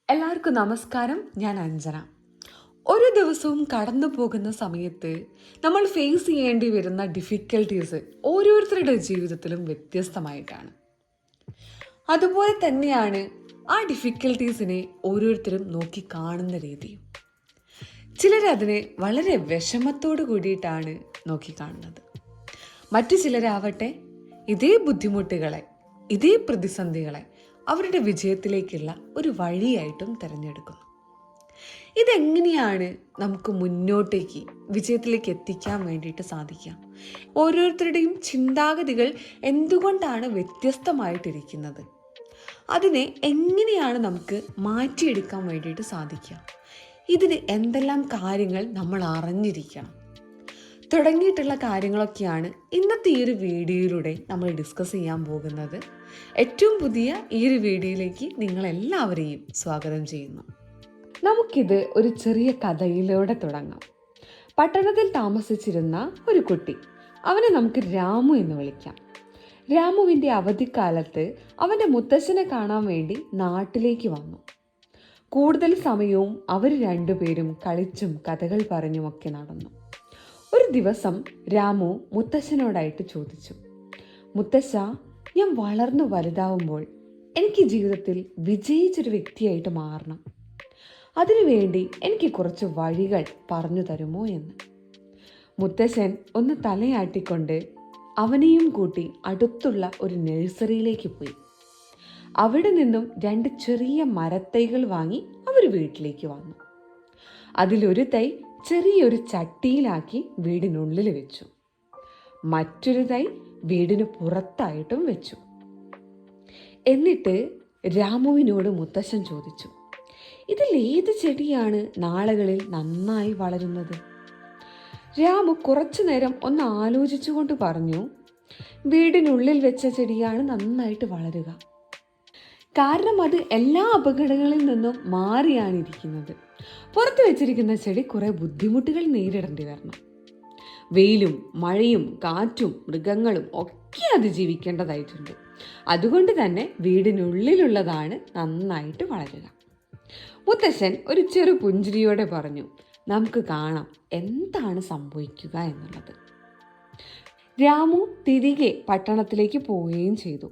എല്ലാവർക്കും നമസ്കാരം. ഞാൻ അഞ്ജന. ഒരു ദിവസവും കടന്നു പോകുന്ന സമയത്ത് നമ്മൾ ഫേസ് ചെയ്യേണ്ടി വരുന്ന ഡിഫിക്കൽട്ടീസ് ഓരോരുത്തരുടെ ജീവിതത്തിലും വ്യത്യസ്തമായിട്ടാണ്. അതുപോലെ തന്നെയാണ് ആ ഡിഫിക്കൽട്ടീസിനെ ഓരോരുത്തരും നോക്കി കാണുന്ന രീതിയും. ചിലരതിനെ വളരെ വിഷമത്തോടു കൂടിയിട്ടാണ് നോക്കിക്കാണുന്നത്. മറ്റു ചിലരാവട്ടെ ഇതേ ബുദ്ധിമുട്ടുകളെ, ഇതേ പ്രതിസന്ധികളെ അവരുടെ വിജയത്തിലേക്കുള്ള ഒരു വഴിയായിട്ടും തിരഞ്ഞെടുക്കുന്നു. ഇതെങ്ങനെയാണ് നമുക്ക് മുന്നോട്ടേക്ക് വിജയത്തിലേക്ക് എത്തിക്കാൻ വേണ്ടിയിട്ട് സാധിക്കുക? ഓരോരുത്തരുടെയും ചിന്താഗതികൾ എന്തുകൊണ്ടാണ് വ്യത്യസ്തമായിട്ടിരിക്കുന്നത്? അതിനെ എങ്ങനെയാണ് നമുക്ക് മാറ്റിയെടുക്കാൻ വേണ്ടിയിട്ട് സാധിക്കുക? ഇതിന് എന്തെല്ലാം കാര്യങ്ങൾ നമ്മൾ അറിഞ്ഞിരിക്കണം? തുടങ്ങിയിട്ടുള്ള കാര്യങ്ങളൊക്കെയാണ് ഇന്നത്തെ ഈ ഒരു വീഡിയോയിലൂടെ നമ്മൾ ഡിസ്കസ് ചെയ്യാൻ പോകുന്നത്. ഏറ്റവും പുതിയ ഈ ഒരു വീഡിയോയിലേക്ക് നിങ്ങളെല്ലാവരെയും സ്വാഗതം ചെയ്യുന്നു. നമുക്കിത് ഒരു ചെറിയ കഥയിലൂടെ തുടങ്ങാം. പട്ടണത്തിൽ താമസിച്ചിരുന്ന ഒരു കുട്ടി, അവനെ നമുക്ക് രാമു എന്ന് വിളിക്കാം. രാമുവിൻ്റെ അവധിക്കാലത്ത് അവൻ്റെ മുത്തശ്ശനെ കാണാൻ വേണ്ടി നാട്ടിലേക്ക് വന്നു. കൂടുതൽ സമയവും അവർ രണ്ടുപേരും കളിച്ചും കഥകൾ പറഞ്ഞുമൊക്കെ നടന്നു. ഒരു ദിവസം രാമു മുത്തശ്ശനോടായിട്ട് ചോദിച്ചു, മുത്തശ്ശ, ഞാൻ വളർന്നു വലുതാവുമ്പോൾ എനിക്ക് ജീവിതത്തിൽ വിജയിച്ചൊരു വ്യക്തിയായിട്ട് മാറണം. അതിനുവേണ്ടി എനിക്ക് കുറച്ച് വഴികൾ പറഞ്ഞു തരുമോ എന്ന്. മുത്തശ്ശൻ ഒന്ന് തലയാട്ടിക്കൊണ്ട് അവനെയും കൂട്ടി അടുത്തുള്ള ഒരു നഴ്സറിയിലേക്ക് പോയി. അവിടെ നിന്നും 2 ചെറിയ മരത്തൈകൾ വാങ്ങി അവർ വീട്ടിലേക്ക് വന്നു. അതിലൊരു തൈ ചെറിയൊരു ചട്ടിയിലാക്കി വീടിനുള്ളിൽ വെച്ചു. മറ്റൊരു തൈ വീടിന് പുറത്തായിട്ടും വെച്ചു. എന്നിട്ട് രാമുവിനോട് മുത്തശ്ശൻ ചോദിച്ചു, ഇതിൽ ഏത് ചെടിയാണ് നാളുകളിൽ നന്നായി വളരുന്നത്? രാമു കുറച്ചു നേരം ഒന്ന് ആലോചിച്ചുകൊണ്ട് പറഞ്ഞു, വീടിനുള്ളിൽ വെച്ച ചെടിയാണ് നന്നായിട്ട് വളരുക. കാരണം അത് എല്ലാ അപകടങ്ങളിൽ നിന്നും മാറിയാണ് ഇരിക്കുന്നത്. പുറത്ത് വെച്ചിരിക്കുന്ന ചെടി കുറെ ബുദ്ധിമുട്ടുകൾ നേരിടേണ്ടി വരണം. വെയിലും മഴയും കാറ്റും മൃഗങ്ങളും ഒക്കെ അതിജീവിക്കേണ്ടതായിട്ടുണ്ട്. അതുകൊണ്ട് തന്നെ വീടിനുള്ളിലുള്ളതാണ് നന്നായിട്ട് വളരുക. മുത്തശ്ശൻ ഒരു ചെറു പുഞ്ചിരിയോടെ പറഞ്ഞു, നമുക്ക് കാണാം എന്താണ് സംഭവിക്കുക എന്നുള്ളത്. രാമു തിരികെ പട്ടണത്തിലേക്ക് പോവുകയും ചെയ്തു.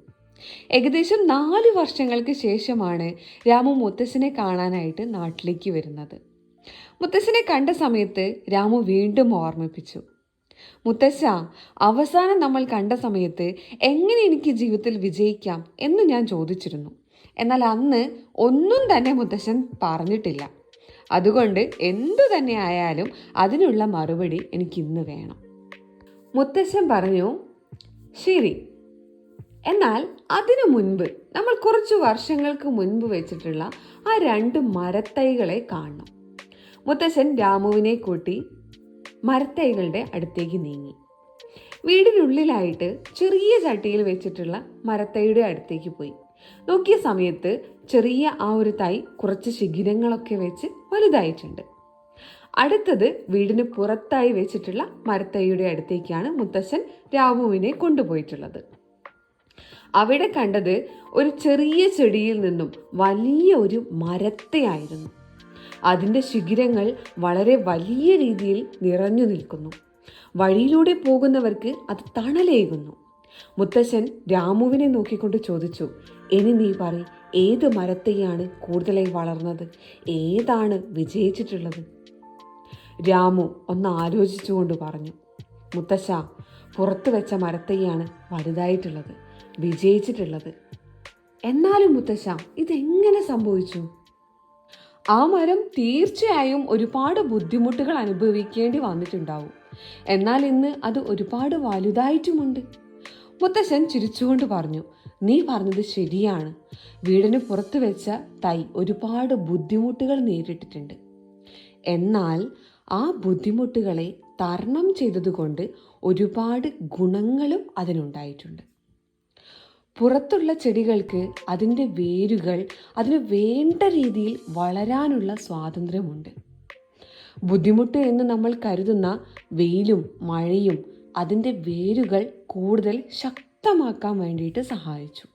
ഏകദേശം 4 വർഷങ്ങൾക്ക് ശേഷമാണ് രാമു മുത്തശ്ശനെ കാണാനായിട്ട് നാട്ടിലേക്ക് വരുന്നത്. മുത്തശ്ശനെ കണ്ട സമയത്ത് രാമു വീണ്ടും ഓർമ്മിപ്പിച്ചു, മുത്തശ്ശ, അവസാനം നമ്മൾ കണ്ട സമയത്ത് എങ്ങനെ എനിക്ക് ജീവിതത്തിൽ വിജയിക്കാം എന്ന് ഞാൻ ചോദിച്ചിരുന്നു. എന്നാൽ അന്ന് ഒന്നും തന്നെ മുത്തശ്ശൻ പറഞ്ഞിട്ടില്ല. അതുകൊണ്ട് എന്തു തന്നെ ആയാലും അതിനുള്ള മറുപടി എനിക്കിന്ന് വേണം. മുത്തശ്ശൻ പറഞ്ഞു, ശരി, എന്നാൽ അതിനു മുൻപ് നമ്മൾ കുറച്ച് വർഷങ്ങൾക്ക് മുൻപ് വെച്ചിട്ടുള്ള ആ 2 മരത്തൈകളെ കാണണം. മുത്തശ്ശൻ രാമുവിനെ കൂട്ടി മരത്തൈകളുടെ അടുത്തേക്ക് നീങ്ങി. വീടിനുള്ളിലായിട്ട് ചെറിയ ചട്ടിയിൽ വെച്ചിട്ടുള്ള മരത്തൈയുടെ അടുത്തേക്ക് പോയി. നോക്കിയ സമയത്ത് ചെറിയ ആ ഒരു തൈ കുറച്ച് ശിഖിരങ്ങളൊക്കെ വെച്ച് വലുതായിട്ടുണ്ട്. അടുത്തത് വീടിന് പുറത്തായി വെച്ചിട്ടുള്ള മരത്തൈയുടെ അടുത്തേക്കാണ് മുത്തശ്ശൻ രാമുവിനെ കൊണ്ടുപോയിട്ടുള്ളത്. അവിടെ കണ്ടത് ഒരു ചെറിയ ചെടിയിൽ നിന്നും വലിയ ഒരു മരത്തെയായിരുന്നു. അതിൻ്റെ ശിഖിരങ്ങൾ വളരെ വലിയ രീതിയിൽ നിറഞ്ഞു നിൽക്കുന്നു. വഴിയിലൂടെ പോകുന്നവർക്ക് അത് തണലേകുന്നു. മുത്തശ്ശൻ രാമുവിനെ നോക്കിക്കൊണ്ട് ചോദിച്ചു, ഇനി നീ പറ, ഏത് മരത്തെയാണ് കൂടുതലായി വളർന്നത്? ഏതാണ് വിജയിച്ചിട്ടുള്ളത്? രാമു ഒന്ന് ആലോചിച്ചുകൊണ്ട് പറഞ്ഞു, മുത്തശ്ശ, പുറത്തു വെച്ച മരത്തൈയാണ് വലുതായിട്ടുള്ളത്, വിജയിച്ചിട്ടുള്ളത്. എന്നാലും മുത്തശ്ശ, ഇതെങ്ങനെ സംഭവിച്ചു? ആ മരം തീർച്ചയായും ഒരുപാട് ബുദ്ധിമുട്ടുകൾ അനുഭവിക്കേണ്ടി വന്നിട്ടുണ്ടാവും. എന്നാൽ ഇന്ന് അത് ഒരുപാട് വലുതായിട്ടുമുണ്ട്. മുത്തശ്ശൻ ചിരിച്ചുകൊണ്ട് പറഞ്ഞു, നീ പറഞ്ഞത് ശരിയാണ്. വീടിന് പുറത്ത് വെച്ച തൈ ഒരുപാട് ബുദ്ധിമുട്ടുകൾ നേരിട്ടിട്ടുണ്ട്. എന്നാൽ ആ ബുദ്ധിമുട്ടുകളെ തരണം ചെയ്തതുകൊണ്ട് ഒരുപാട് ഗുണങ്ങളും അതിനുണ്ടായിട്ടുണ്ട്. പുറത്തുള്ള ചെടികൾക്ക് അതിൻ്റെ വേരുകൾ അതിന് വേണ്ട രീതിയിൽ വളരാനുള്ള സ്വാതന്ത്ര്യമുണ്ട്. ബുദ്ധിമുട്ട് എന്ന് നമ്മൾ കരുതുന്ന വെയിലും മഴയും അതിൻ്റെ വേരുകൾ കൂടുതൽ ശക്തമാക്കാൻ വേണ്ടിയിട്ട് സഹായിച്ചു.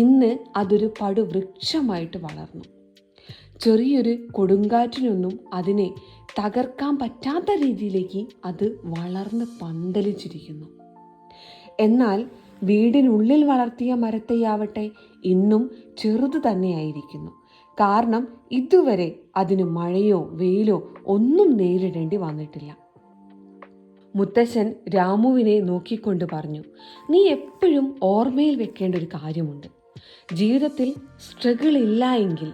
ഇന്ന് അതൊരു പടുവൃക്ഷമായിട്ട് വളർന്നു. ചെറിയൊരു കൊടുങ്കാറ്റിനൊന്നും അതിനെ തകർക്കാൻ പറ്റാത്ത രീതിയിലേക്ക് അത് വളർന്ന് പന്തലിച്ചിരിക്കുന്നു. എന്നാൽ വീടിനുള്ളിൽ വളർത്തിയ മരത്തൈയാവട്ടെ ഇന്നും ചെറുതു തന്നെയായിരിക്കുന്നു. കാരണം ഇതുവരെ അതിന് മഴയോ വെയിലോ ഒന്നും നേരിടേണ്ടി വന്നിട്ടില്ല. മുത്തശ്ശൻ രാമുവിനെ നോക്കിക്കൊണ്ട് പറഞ്ഞു, നീ എപ്പോഴും ഓർമ്മയിൽ വെക്കേണ്ട ഒരു കാര്യമുണ്ട്. ജീവിതത്തിൽ സ്ട്രഗിൾ ഇല്ല എങ്കിൽ,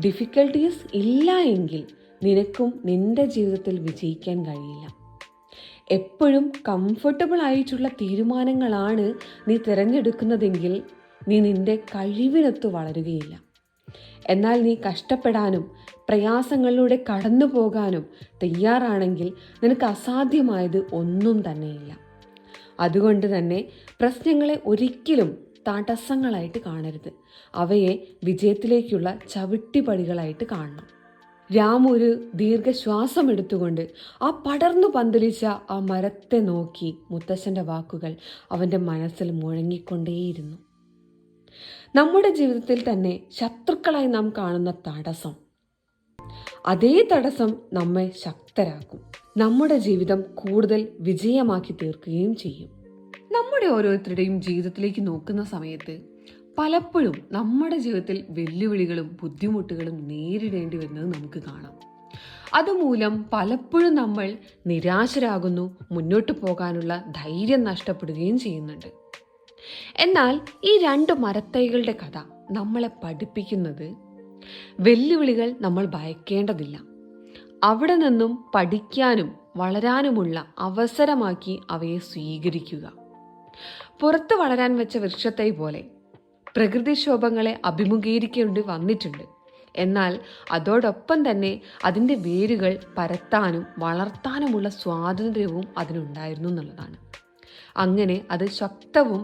ഡിഫിക്കൽട്ടീസ് ഇല്ല എങ്കിൽ നിനക്കും നിന്റെ ജീവിതത്തിൽ വിജയിക്കാൻ കഴിയില്ല. എപ്പോഴും കംഫർട്ടബിൾ ആയിട്ടുള്ള തീരുമാനങ്ങളാണ് നീ തിരഞ്ഞെടുക്കുന്നതെങ്കിൽ നീ നിന്റെ കഴിവിനൊത്ത് വളരുകയില്ല. എന്നാൽ നീ കഷ്ടപ്പെടാനും പ്രയാസങ്ങളിലൂടെ കടന്നു പോകാനും തയ്യാറാണെങ്കിൽ നിനക്ക് അസാധ്യമായത് ഒന്നും തന്നെയില്ല. അതുകൊണ്ട് തന്നെ പ്രശ്നങ്ങളെ ഒരിക്കലും തടസ്സങ്ങളായിട്ട് കാണരുത്. അവയെ വിജയത്തിലേക്കുള്ള ചവിട്ടിപ്പടികളായിട്ട് കാണണം. രാമു ഒരു ദീർഘശ്വാസം എടുത്തുകൊണ്ട് ആ പടർന്നു പന്തലിച്ച ആ മരത്തെ നോക്കി മുത്തശ്ശൻ്റെ വാക്കുകൾ അവൻ്റെ മനസ്സിൽ മുഴങ്ങിക്കൊണ്ടേയിരുന്നു. നമ്മുടെ ജീവിതത്തിൽ തന്നെ ശത്രുക്കളായി നാം കാണുന്ന തടസ്സം, അതേ തടസ്സം നമ്മെ ശക്തരാക്കും. നമ്മുടെ ജീവിതം കൂടുതൽ വിജയമാക്കി തീർക്കുകയും ചെയ്യും. നമ്മുടെ ഓരോരുത്തരുടെയും ജീവിതത്തിലേക്ക് നോക്കുന്ന സമയത്ത് പലപ്പോഴും നമ്മുടെ ജീവിതത്തിൽ വെല്ലുവിളികളും ബുദ്ധിമുട്ടുകളും നേരിടേണ്ടി വരുന്നത് നമുക്ക് കാണാം. അതുമൂലം പലപ്പോഴും നമ്മൾ നിരാശരാകുന്നു, മുന്നോട്ട് പോകാനുള്ള ധൈര്യം നഷ്ടപ്പെടുകയും ചെയ്യുന്നുണ്ട്. എന്നാൽ ഈ 2 മരത്തൈകളുടെ കഥ നമ്മളെ പഠിപ്പിക്കുന്നത് വെല്ലുവിളികൾ നമ്മൾ ഭയക്കേണ്ടതില്ല. അവിടെ നിന്നും പഠിക്കാനും വളരാനുമുള്ള അവസരമാക്കി അവയെ സ്വീകരിക്കുക. പുറത്ത് വളരാൻ വെച്ച വൃക്ഷത്തൈ പോലെ പ്രകൃതിക്ഷോഭങ്ങളെ അഭിമുഖീകരിക്കേണ്ടി വന്നിട്ടുണ്ട്. എന്നാൽ അതോടൊപ്പം തന്നെ അതിൻ്റെ വേരുകൾ പരത്താനും വളർത്താനുമുള്ള സ്വാതന്ത്ര്യവും അതിനുണ്ടായിരുന്നു എന്നുള്ളതാണ്. അങ്ങനെ അത് ശക്തവും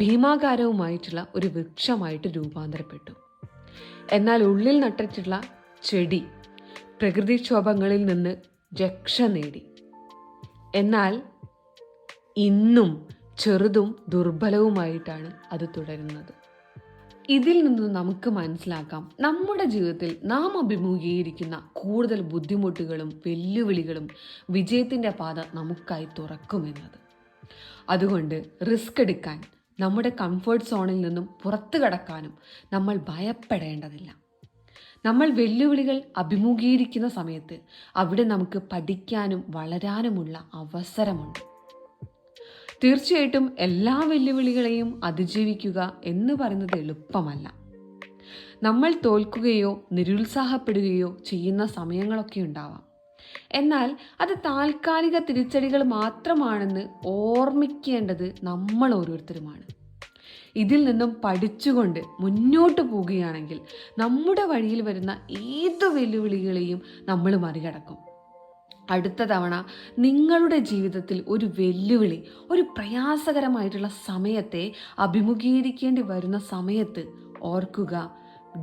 ഭീമാകാരവുമായിട്ടുള്ള ഒരു വൃക്ഷമായിട്ട് രൂപാന്തരപ്പെട്ടു. എന്നാൽ ഉള്ളിൽ നട്ടിട്ടുള്ള ചെടി പ്രകൃതിക്ഷോഭങ്ങളിൽ നിന്ന് രക്ഷ നേടി. എന്നാൽ ഇന്നും ചെറുതും ദുർബലവുമായിട്ടാണ് അത് തുടരുന്നത്. ഇതിൽ നിന്ന് നമുക്ക് മനസ്സിലാക്കാം, നമ്മുടെ ജീവിതത്തിൽ നാം അഭിമുഖീകരിക്കുന്ന കൂടുതൽ ബുദ്ധിമുട്ടുകളും വെല്ലുവിളികളും വിജയത്തിൻ്റെ പാത നമുക്കായി തുറക്കുമെന്നത്. അതുകൊണ്ട് റിസ്ക് എടുക്കാൻ, നമ്മുടെ കംഫർട്ട് സോണിൽ നിന്നും പുറത്തു കടക്കാനും നമ്മൾ ഭയപ്പെടേണ്ടതില്ല. നമ്മൾ വെല്ലുവിളികൾ അഭിമുഖീകരിക്കുന്ന സമയത്ത് അവിടെ നമുക്ക് പഠിക്കാനും വളരാനുമുള്ള അവസരമുണ്ട്. തീർച്ചയായിട്ടും എല്ലാ വെല്ലുവിളികളെയും അതിജീവിക്കുക എന്ന് പറയുന്നത് എളുപ്പമല്ല. നമ്മൾ തോൽക്കുകയോ നിരുത്സാഹപ്പെടുകയോ ചെയ്യുന്ന സമയങ്ങളൊക്കെ ഉണ്ടാവാം. എന്നാൽ അത് താൽക്കാലിക തിരിച്ചടികൾ മാത്രമാണെന്ന് ഓർമ്മിക്കേണ്ടത് നമ്മൾ ഓരോരുത്തരുമാണ്. ഇതിൽ നിന്നും പഠിച്ചുകൊണ്ട് മുന്നോട്ട് പോവുകയാണെങ്കിൽ നമ്മുടെ വഴിയിൽ വരുന്ന ഏത് വെല്ലുവിളികളെയും നമ്മൾ മറികടക്കും. അടുത്ത തവണ നിങ്ങളുടെ ജീവിതത്തിൽ ഒരു വെല്ലുവിളി, ഒരു പ്രയാസകരമായിട്ടുള്ള സമയത്തെ അഭിമുഖീകരിക്കേണ്ടി വരുന്ന സമയത്ത് ഓർക്കുക,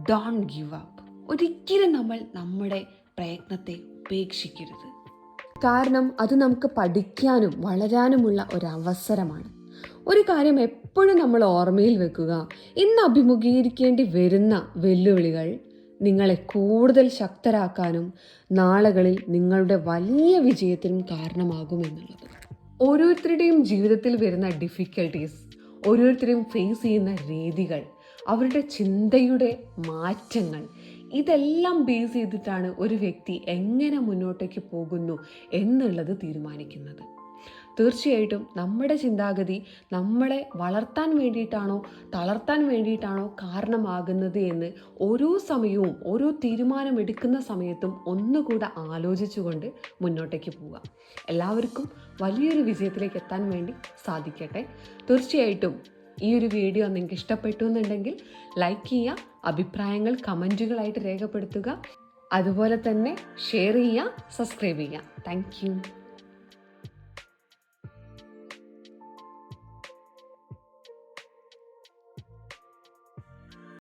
ഡോണ്ട് ഗിവ് അപ്പ്. ഒരിക്കലും നമ്മൾ നമ്മുടെ പ്രയത്നത്തെ ഉപേക്ഷിക്കരുത്. കാരണം അത് നമുക്ക് പഠിക്കാനും വളരാനുമുള്ള ഒരവസരമാണ്. ഒരു കാര്യം എപ്പോഴും നമ്മൾ ഓർമ്മയിൽ വെക്കുക, ഇന്ന് അഭിമുഖീകരിക്കേണ്ടി വരുന്ന വെല്ലുവിളികൾ നിങ്ങളെ കൂടുതൽ ശക്തരാക്കാനും നാളുകളിൽ നിങ്ങളുടെ വലിയ വിജയത്തിനും കാരണമാകുമെന്നുള്ളത്. ഓരോരുത്തരുടെയും ജീവിതത്തിൽ വരുന്ന ഡിഫിക്കൽട്ടീസ്, ഓരോരുത്തരെയും ഫേസ് ചെയ്യുന്ന രീതികൾ, അവരുടെ ചിന്തയുടെ മാറ്റങ്ങൾ, ഇതെല്ലാം ബേസ് ചെയ്തിട്ടാണ് ഒരു വ്യക്തി എങ്ങനെ മുന്നോട്ടേക്ക് പോകുന്നു എന്നുള്ളത് തീരുമാനിക്കുന്നത്. തീർച്ചയായിട്ടും നമ്മുടെ ചിന്താഗതി നമ്മളെ വളർത്താൻ വേണ്ടിയിട്ടാണോ തളർത്താൻ വേണ്ടിയിട്ടാണോ കാരണമാകുന്നത് എന്ന് ഓരോ സമയവും ഓരോ തീരുമാനമെടുക്കുന്ന സമയത്തും ഒന്നുകൂടെ ആലോചിച്ചുകൊണ്ട് മുന്നോട്ടേക്ക് പോവുക. എല്ലാവർക്കും വലിയൊരു വിജയത്തിലേക്ക് എത്താൻ വേണ്ടി സാധിക്കട്ടെ. തീർച്ചയായിട്ടും ഈ ഒരു വീഡിയോ നിങ്ങൾക്ക് ഇഷ്ടപ്പെട്ടു എന്നുണ്ടെങ്കിൽ ലൈക്ക് ചെയ്യുക, അഭിപ്രായങ്ങൾ കമൻറ്റുകളായിട്ട് രേഖപ്പെടുത്തുക, അതുപോലെ തന്നെ ഷെയർ ചെയ്യുക, സബ്സ്ക്രൈബ് ചെയ്യുക. Thank you.